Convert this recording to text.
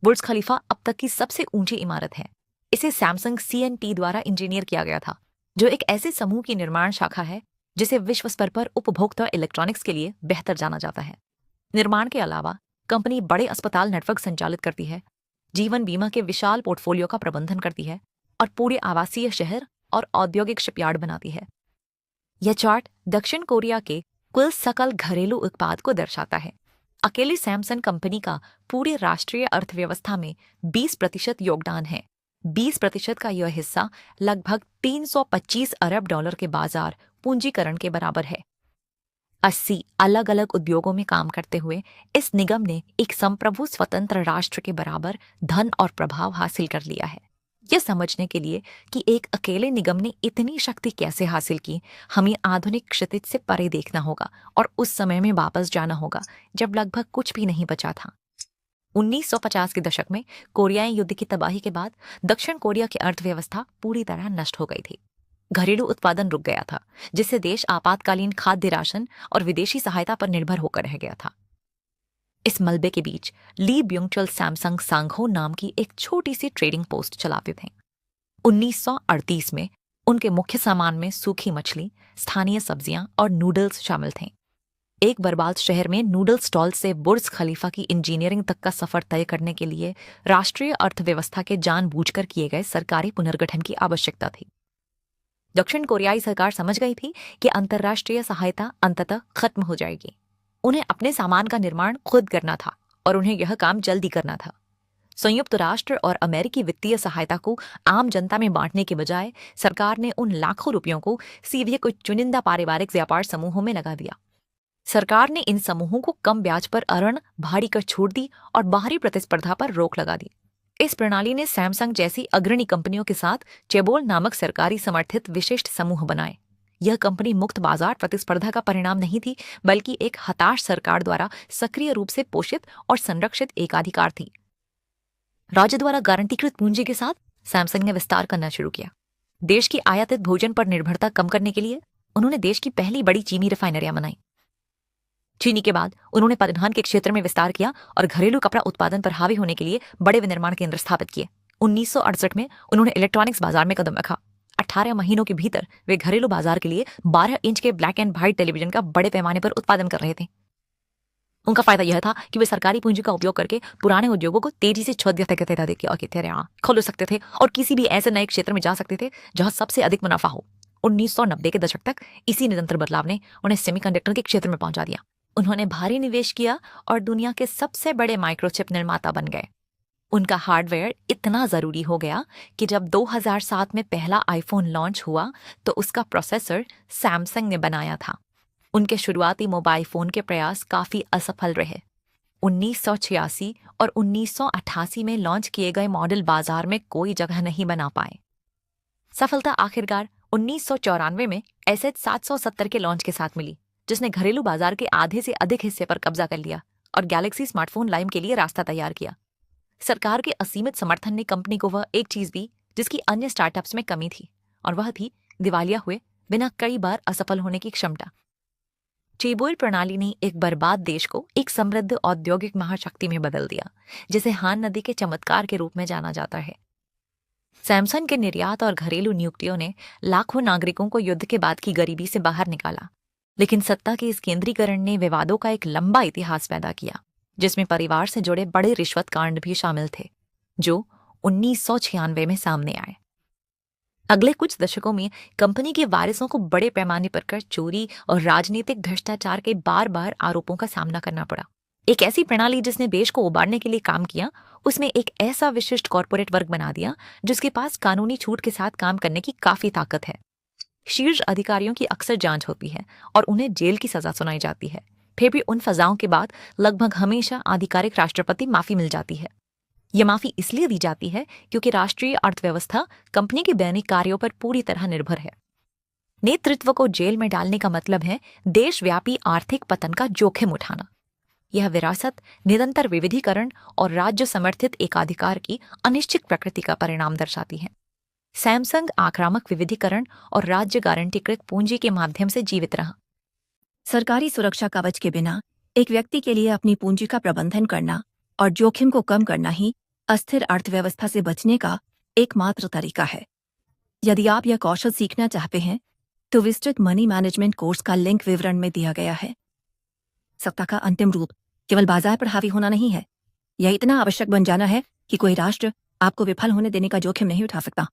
बुर्ज खलीफा अब तक की सबसे ऊंची इमारत है। इसे सैमसंग CNT द्वारा इंजीनियर किया गया था, जो एक ऐसे समूह की निर्माण शाखा है जिसे विश्व स्तर पर उपभोक्ता इलेक्ट्रॉनिक्स के लिए बेहतर जाना जाता है। निर्माण के अलावा कंपनी बड़े अस्पताल नेटवर्क संचालित करती है, जीवन बीमा के विशाल पोर्टफोलियो का प्रबंधन करती है और पूरे आवासीय शहर और औद्योगिक शिपयार्ड बनाती है। यह चार्ट दक्षिण कोरिया के कुल सकल घरेलू उत्पाद को दर्शाता है। अकेली सैमसंग कंपनी का पूरे राष्ट्रीय अर्थव्यवस्था में 20% योगदान है। 20% का यह हिस्सा लगभग 325 अरब डॉलर के बाजार पूंजीकरण के बराबर है। 80 अलग अलग उद्योगों में काम करते हुए इस निगम ने एक संप्रभु स्वतंत्र राष्ट्र के बराबर धन और प्रभाव हासिल कर लिया है। यह समझने के लिए कि एक अकेले निगम ने इतनी शक्ति कैसे हासिल की, हमें आधुनिक क्षितिज से परे देखना होगा और उस समय में वापस जाना होगा जब लगभग कुछ भी नहीं बचा था। 1950 के दशक में कोरियाई युद्ध की तबाही के बाद दक्षिण कोरिया की अर्थव्यवस्था पूरी तरह नष्ट हो गई थी। घरेलू उत्पादन रुक गया था, जिससे देश आपातकालीन खाद्य राशन और विदेशी सहायता पर निर्भर होकर रह गया था। इस मलबे के बीच ली ब्युंगचुल सैमसंग सांगहो नाम की एक छोटी सी ट्रेडिंग पोस्ट चलाते थे। 1938 में उनके मुख्य सामान में सूखी मछली, स्थानीय सब्जियां और नूडल्स शामिल थे। एक बर्बाद शहर में नूडल स्टॉल से बुर्ज खलीफा की इंजीनियरिंग तक का सफर तय करने के लिए राष्ट्रीय अर्थव्यवस्था के जानबूझकर किए गए सरकारी पुनर्गठन की आवश्यकता थी। दक्षिण कोरियाई सरकार समझ गई थी कि अंतर्राष्ट्रीय सहायता अंततः खत्म हो जाएगी। उन्हें अपने सामान का निर्माण खुद करना था और उन्हें यह काम जल्दी करना था। संयुक्त राष्ट्र और अमेरिकी वित्तीय सहायता को आम जनता में बांटने के बजाय सरकार ने उन लाखों रुपयों को सीधे कुछ चुनिंदा पारिवारिक व्यापार समूहों में लगा दिया। सरकार ने इन समूहों को कम ब्याज पर ऋण भारी कर छूट दी और बाहरी प्रतिस्पर्धा पर रोक लगा दी। इस प्रणाली ने सैमसंग जैसी अग्रणी कंपनियों के साथ चेबोल नामक सरकारी समर्थित विशिष्ट समूह बनाए। यह कंपनी मुक्त बाजार प्रतिस्पर्धा का परिणाम नहीं थी, बल्कि एक हताश सरकार द्वारा सक्रिय रूप से पोषित और संरक्षित एकाधिकार थी। राज्य द्वारा गारंटीकृत पूंजी के साथ सैमसंग ने विस्तार करना शुरू किया। देश की आयातित भोजन पर निर्भरता कम करने के लिए उन्होंने देश की पहली बड़ी चीनी रिफाइनरियां बनाई। चीनी के बाद उन्होंने परिवहन के क्षेत्र में विस्तार किया और घरेलू कपड़ा उत्पादन पर हावी होने के लिए बड़े विनिर्माण केंद्र स्थापित किए। 1968 में उन्होंने इलेक्ट्रॉनिक्स बाजार में कदम रखा। 18 महीनों के भीतर वे घरेलू बाजार के लिए 12 इंच के ब्लैक एंड व्हाइट टेलीविजन का बड़े पैमाने पर उत्पादन कर रहे थे। उनका फायदा यह था कि वे सरकारी पूंजी का उपयोग करके पुराने उद्योगों को तेजी से खोल सकते थे और किसी भी ऐसे नए क्षेत्र में जा सकते थे जहां सबसे अधिक मुनाफा हो। 1990 के दशक तक इसी निरंतर बदलाव ने उन्हें सेमीकंडक्टर के क्षेत्र में पहुंचा दिया। उन्होंने भारी निवेश किया और दुनिया के सबसे बड़े माइक्रोचिप निर्माता बन गए। उनका हार्डवेयर इतना जरूरी हो गया कि जब 2007 में पहला आईफोन लॉन्च हुआ तो उसका प्रोसेसर सैमसंग ने बनाया था। उनके शुरुआती मोबाइल फोन के प्रयास काफी असफल रहे। 1986 और 1988 में लॉन्च किए गए मॉडल बाजार में कोई जगह नहीं बना पाए। सफलता आखिरकार 1994 में SH770 के लॉन्च के साथ मिली, जिसने घरेलू बाजार के आधे से अधिक हिस्से पर कब्जा कर लिया और गैलेक्सी स्मार्टफोन लाइन के लिए रास्ता तैयार किया। सरकार के असीमित समर्थन ने कंपनी को वह एक चीज दी जिसकी अन्य स्टार्टअप्स में कमी थी, और वह थी दिवालिया हुए बिना कई बार असफल होने की क्षमता। चेबोल प्रणाली ने एक बर्बाद देश को एक समृद्ध औद्योगिक महाशक्ति में बदल दिया, जिसे हान नदी के चमत्कार के रूप में जाना जाता है। सैमसंग के निर्यात और घरेलू नियुक्तियों ने लाखों नागरिकों को युद्ध के बाद की गरीबी से बाहर निकाला, लेकिन सत्ता के इस केंद्रीकरण ने विवादों का एक लंबा इतिहास पैदा किया, जिसमें परिवार से जुड़े बड़े रिश्वत कांड भी शामिल थे, जो 1996 में सामने आए। अगले कुछ दशकों में कंपनी के वारिसों को बड़े पैमाने पर कर चोरी और राजनीतिक भ्रष्टाचार के बार बार आरोपों का सामना करना पड़ा। एक ऐसी प्रणाली जिसने देश को उबारने के लिए काम किया, उसमें एक ऐसा विशिष्ट कॉर्पोरेट वर्ग बना दिया जिसके पास कानूनी छूट के साथ काम करने की काफी ताकत है। शीर्ष अधिकारियों की अक्सर जांच होती है और उन्हें जेल की सजा सुनाई जाती है। फिर भी उन सजाओं के बाद लगभग हमेशा आधिकारिक राष्ट्रपति माफी मिल जाती है। यह माफी इसलिए दी जाती है क्योंकि राष्ट्रीय अर्थव्यवस्था कंपनी के दैनिक कार्यों पर पूरी तरह निर्भर है। नेतृत्व को जेल में डालने का मतलब है देशव्यापी आर्थिक पतन का जोखिम उठाना। यह विरासत, निरंतर विविधीकरण और राज्य समर्थित एकाधिकार की अनिश्चित प्रकृति का परिणाम दर्शाती है। सैमसंग आक्रामक विविधीकरण और राज्य गारंटीकृत पूंजी के माध्यम से जीवित रहा। सरकारी सुरक्षा कवच के बिना एक व्यक्ति के लिए अपनी पूंजी का प्रबंधन करना और जोखिम को कम करना ही अस्थिर अर्थव्यवस्था से बचने का एकमात्र तरीका है। यदि आप यह कौशल सीखना चाहते हैं तो विस्तृत मनी मैनेजमेंट कोर्स का लिंक विवरण में दिया गया है। सत्ता का अंतिम रूप केवल बाजार पर हावी होना नहीं है, यह इतना आवश्यक बन जाना है कि कोई राष्ट्र आपको विफल होने देने का जोखिम नहीं उठा सकता।